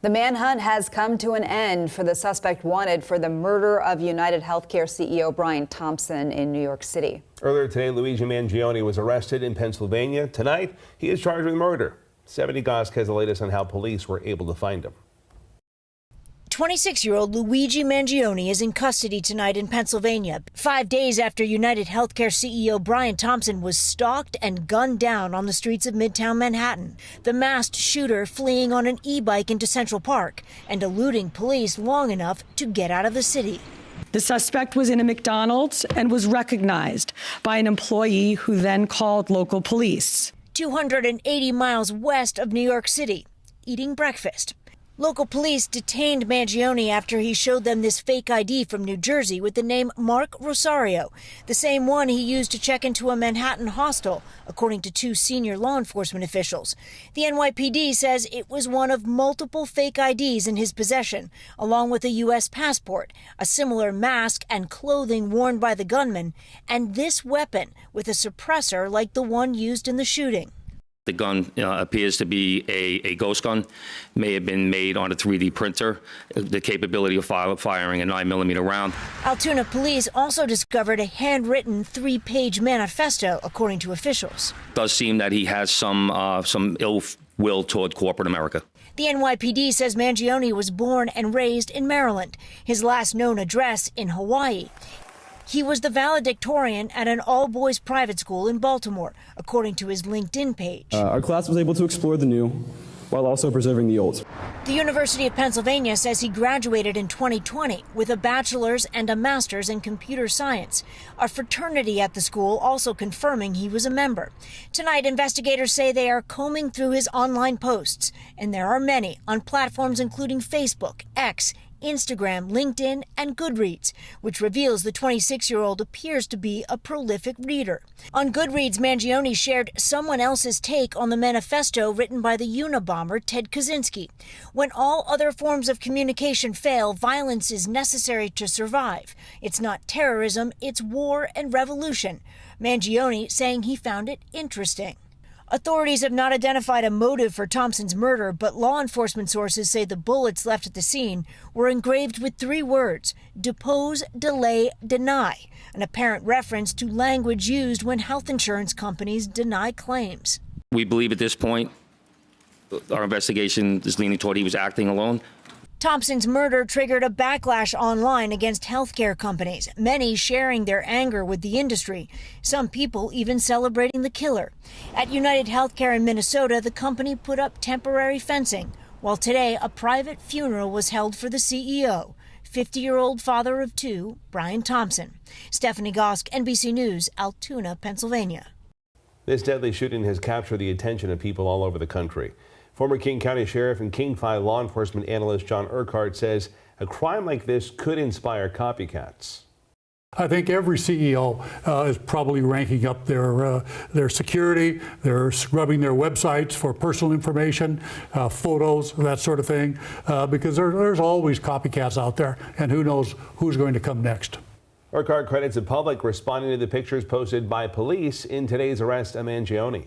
The manhunt has come to an end for the suspect wanted for the murder of UnitedHealth CEO Brian Thompson in New York City. Earlier today, Luigi Mangione was arrested in Pennsylvania. Tonight, he is charged with murder. 70 Gosk has the latest on how police were able to find him. 26-year-old Luigi Mangione is in custody tonight in Pennsylvania, 5 days after UnitedHealth CEO Brian Thompson was stalked and gunned down on the streets of Midtown Manhattan. The masked shooter fleeing on an e-bike into Central Park and eluding police long enough to get out of the city. The suspect was in a McDonald's and was recognized by an employee who then called local police. 280 miles west of New York City, eating breakfast. Local police detained Mangione after he showed them this fake ID from New Jersey with the name Mark Rosario, the same one he used to check into a Manhattan hostel, according to two senior law enforcement officials. The NYPD says it was one of multiple fake IDs in his possession, along with a U.S. passport, a similar mask and clothing worn by the gunman, and this weapon with a suppressor like the one used in the shooting. The gun appears to be a ghost gun, may have been made on a 3D printer, the capability of firing a 9mm round. Altoona police also discovered a handwritten 3-page manifesto, according to officials. It does seem that he has some ill will toward corporate America. The NYPD says Mangione was born and raised in Maryland, his last known address in Hawaii. He was the valedictorian at an all-boys private school in Baltimore, according to his LinkedIn page. Our class was able to explore the new while also preserving the old. The University of Pennsylvania says he graduated in 2020 with a bachelor's and a master's in computer science. A fraternity at the school also confirming he was a member. Tonight, investigators say they are combing through his online posts, and there are many on platforms including Facebook, X, Instagram, LinkedIn, and Goodreads, which reveals the 26-year-old appears to be a prolific reader. On Goodreads, Mangione shared someone else's take on the manifesto written by the Unabomber Ted Kaczynski. When all other forms of communication fail, violence is necessary to survive. It's not terrorism, it's war and revolution. Mangione saying he found it interesting. Authorities have not identified a motive for Thompson's murder, but law enforcement sources say the bullets left at the scene were engraved with 3 words: depose, delay, deny, an apparent reference to language used when health insurance companies deny claims. We believe at this point, our investigation is leaning toward he was acting alone. Thompson's murder triggered a backlash online against healthcare companies, many sharing their anger with the industry, some people even celebrating the killer. At UnitedHealth in Minnesota, the company put up temporary fencing, while today a private funeral was held for the CEO, 50-year-old father of 2, Brian Thompson. Stephanie Gosk, NBC News, Altoona, Pennsylvania. This deadly shooting has captured the attention of people all over the country. Former King County Sheriff and King 5 law enforcement analyst John Urquhart says a crime like this could inspire copycats. I think every CEO is probably ranking up their security. They're scrubbing their websites for personal information, photos, that sort of thing, because there's always copycats out there, and who knows who's going to come next. Urquhart credits the public responding to the pictures posted by police in today's arrest of Mangione.